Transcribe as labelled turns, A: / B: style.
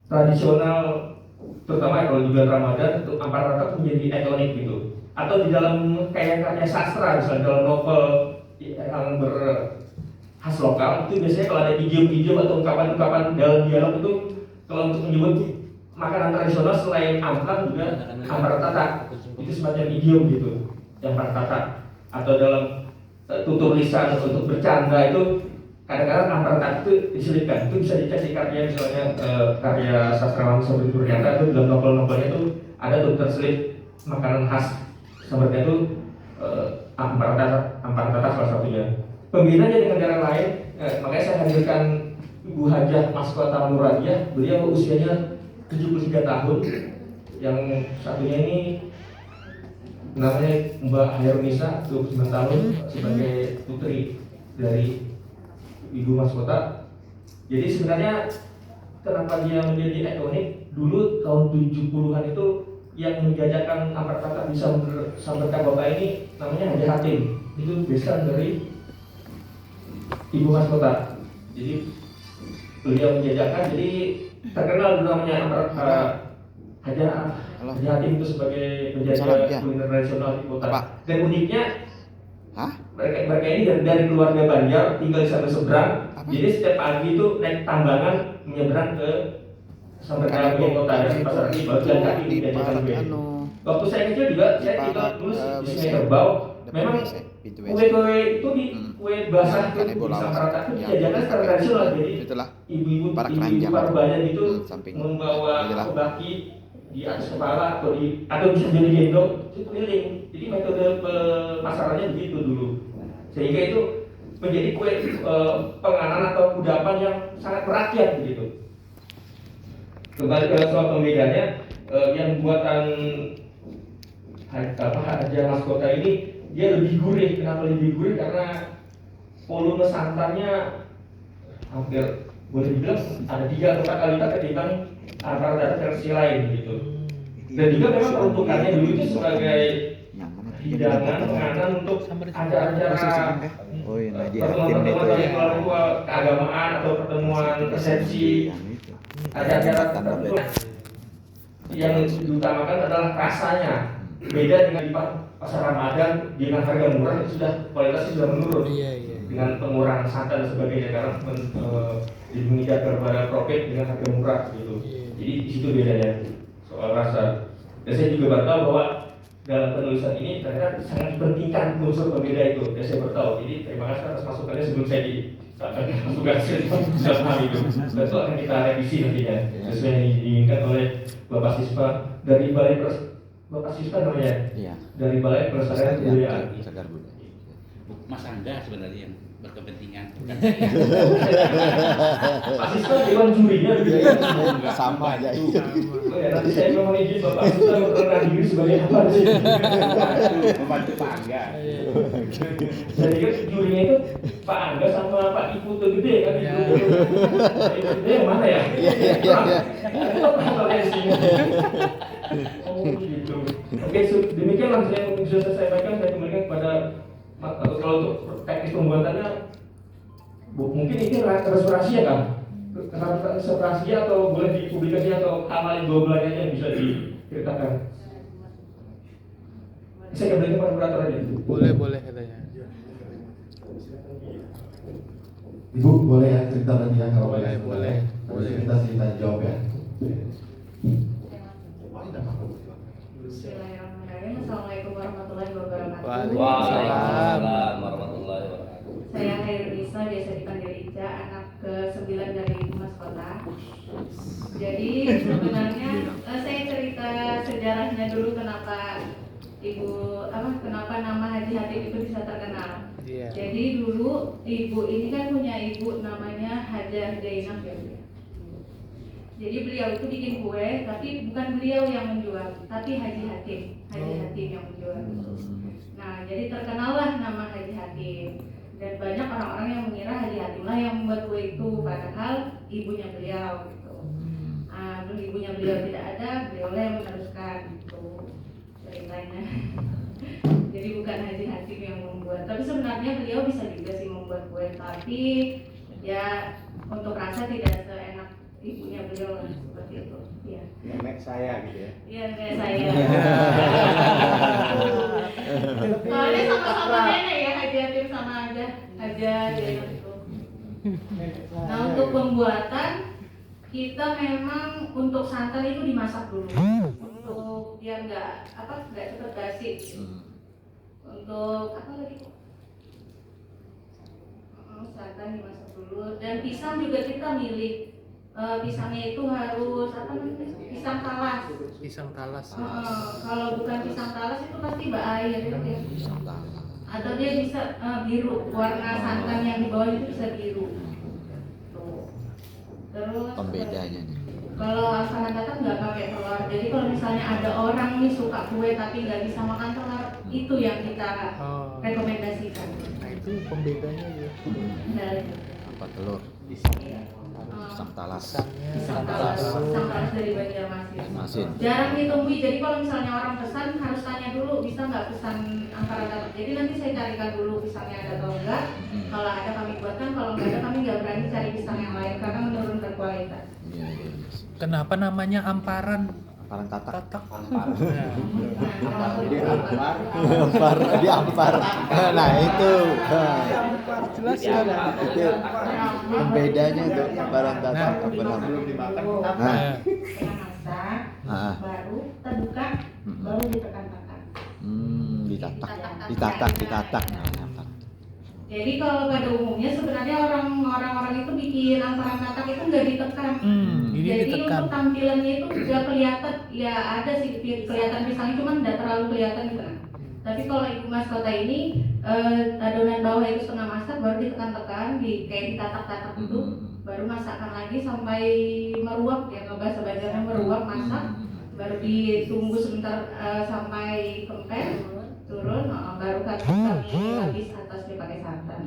A: tradisional, terutama kalau di bulan Ramadan itu ampar tatak menjadi ikonik gitu. Atau di dalam kayak karya sastra, misalnya dalam novel yang berkhas lokal itu biasanya kalau ada idiom-idiom atau ungkapan-ungkapan dalam dialog itu, kalau untuk menyebut makanan tradisional selain amplang juga ampar tatak itu semacam idiom gitu, ampar tatak. Atau dalam tutur lisan untuk bercanda itu kadang-kadang ampar tatak itu diselipkan. Itu bisa dicek di karya, misalnya karya sastrawan seperti Nurjanta itu dalam novel-novelnya itu ada tuh terselip makanan khas seperti itu, ampar tatak salah satunya. Pembedanya dengan daerah lain, makanya saya hadirkan Ibu Hajah Maskota Muradiah. Beliau usianya 73 tahun. Yang satunya ini namanya Mbak Hairunisa, 29 tahun, sebagai putri dari Ibu Maskota. Jadi sebenarnya kenapa dia menjadi ikonik, dulu tahun 70-an itu yang menjajakan ampar tatak di Samberka Kota ini namanya Haji Hatim. Itu besan dari Ibu Maskota. Jadi beliau menjajakan, jadi terkenal dulu namanya Haji Hatim itu sebagai penjajah kuliner tradisional di kota. Dan uniknya mereka ini dari keluarga Banjar, tinggal di sana seberang. Jadi setiap pagi itu naik tambangan menyeberang ke Samberka kota dari pasar ini, baru jalan kaki di jajakan kue. Waktu saya kecil juga saya tinggal dulu di Sungai Kerbau. Memang kue-kue itu di kue basah itu di Samberka itu jajakan secara tradisional. Jadi ibu-ibu Parbayan itu membawa kebaki di atas kepala atau bisa jadi gendong itu keliling. Jadi metode pemasarannya begitu dulu, sehingga itu menjadi kue penganan atau kudapan yang sangat merakyat begitu. Kembali ke soal pembedanya, yang buatan Hajah Maskota ini dia lebih gurih. Kenapa lebih gurih? Karena volume santannya hampir boleh dibilang ada 3 atau 4 kali lipat ketimbang ampar tatak versi lain gitu. Dan juga memang peruntukannya dulu itu sebagai hidangan penganan untuk acara-acara pertemuan-pertemuan ritual keagamaan atau pertemuan resepsi, acara-acara tertentu. Yang diutamakan adalah rasanya. Beda dengan di pasar Ramadan dengan harga murah itu sudah kualitasnya sudah menurun. Dengan pengurangan santan dan sebagainya karena menginjak kepada profit dengan harga murah gitu. Jadi di situ bedanya soal rasa. Dan saya juga baru tahu bahwa dalam penulisan ini ternyata sangat dipentingkan unsur pembeda itu. Dan saya baru tahu. Jadi terima kasih atas masukannya sebelum saya masukkan dalam hal itu. Dan itu akan kita revisi nantinya sesuai yang diinginkan oleh Bapak Siswa dari Balai Bapak Siswa namanya. Dari Balai Pelestarian Kebudayaan.
B: Mas Angga sebenarnya yang berkepentingan.
A: Pak Siswa dewan jurinya begitu ya?
C: Sama aja itu.
A: Nanti saya mohon izin Bapak Siswa berkenan diri sebagai apa sih?
B: Membantu Pak Angga.
A: Jadi kan jurinya itu Pak Angga sama Pak Ibu Gede kan itu. Pak Ibu Gede yang mana ya? Oh gitu. Oke, demikian langsung yang bisa saya sampaikan. Saya kembalikan kepada kalau untuk teknis pembuatannya, mungkin ini restorasi ya kan? Restorasi atau boleh dipublikasi atau hal lain dua yang bisa diceritakan? Saya kembalikan kepada moderator aja.
D: Boleh katanya.
C: Ibu boleh ya cerita tadi ya kalau
D: Boleh.
C: Cerita jawab ya.
E: Bismillahirrahmanirrahim. Assalamualaikum warahmatullahi wabarakatuh.
D: Waalaikumsalam
B: warahmatullahi wabarakatuh.
E: Saya Hairunisa, biasa dipanggil Ica, anak ke-9 dari Ibu Maskota. Jadi sebenarnya saya cerita sejarahnya dulu kenapa nama Haji Hatim itu bisa terkenal. Jadi dulu ibu ini kan punya ibu namanya Hajah Zainab ya. Jadi beliau itu bikin kue, tapi bukan beliau yang menjual, tapi Haji Hatim yang menjual. Nah, jadi terkenallah nama Haji Hatim. Dan banyak orang-orang yang mengira Haji Hatim lah yang membuat kue itu, padahal ibunya beliau gitu. Ibunya beliau tidak ada, beliau yang meneruskan gitu ceritanya. Jadi bukan Haji Hatim yang membuat, tapi sebenarnya beliau bisa juga sih membuat kue, tapi ya untuk rasa tidak seenak ibunya beliau lah seperti itu. Iya.
F: Nenek saya gitu ya.
E: Iya nenek saya. Soalnya sama-sama nenek ya, hadir sama aja itu. Nah untuk pembuatan kita memang untuk santan itu dimasak dulu, untuk biar nggak cepet basi. Untuk apa lagi? Santan dimasak dulu dan pisang juga kita milih. Pisangnya itu harus apa namanya? Pisang talas.
D: Pisang talas.
E: Kalau bukan pisang talas itu pasti air gitu ya. Atau dia bisa biru, warna santan yang di bawah itu bisa biru. Tuh. Terus
G: Pembedanya nih.
E: kalau asam tatak nggak pakai telur. Jadi kalau misalnya ada orang nih suka kue tapi nggak bisa makan telur, itu yang kita rekomendasikan.
D: Nah itu pembedanya ya.
E: Nah,
G: Apa telur?
E: iya.
G: Pisang talas.
E: Pisang talas dari Banjarmasin.
G: Masin.
E: Jarang ditemui, jadi kalau misalnya orang pesan harus tanya dulu bisa nggak pesan antara tatak. Jadi nanti saya carikan dulu pisangnya ada atau enggak. Kalau ada kami buatkan, kalau nggak ada kami nggak berani cari pisang yang lain karena menurunkan kualitas.
G: Iya, iya.
D: Kenapa namanya amparan?
G: Amparan tatak.
F: Jadi ampar.
G: Ampar, diampar. Nah itu.
D: Jelas ya.
G: Itu pembedanya tuh amparan tatak.
F: Belum dimakan.
G: Nah.
E: Kita masak, baru kita buka, baru ditekan-tekan.
G: Ditatak. Nah, ampar.
E: Jadi kalau pada umumnya sebenarnya orang-orang itu bikin amparan tatak itu nggak ditekan.
D: Ini
E: Jadi
D: ditekan.
E: untuk tampilannya itu nggak kelihatan, ya ada sih kelihatan pisangnya cuman nggak terlalu kelihatan gitu kan. Tapi kalau ibu mas kota ini adonan bawah itu setengah masak baru ditekan-tekan, kayak ditatak-tatak itu, baru masakkan lagi sampai meruap ya, bahasa Banjarnya meruap masak, baru ditunggu sebentar sampai kempes turun, baru kami habis atasnya pakai santan.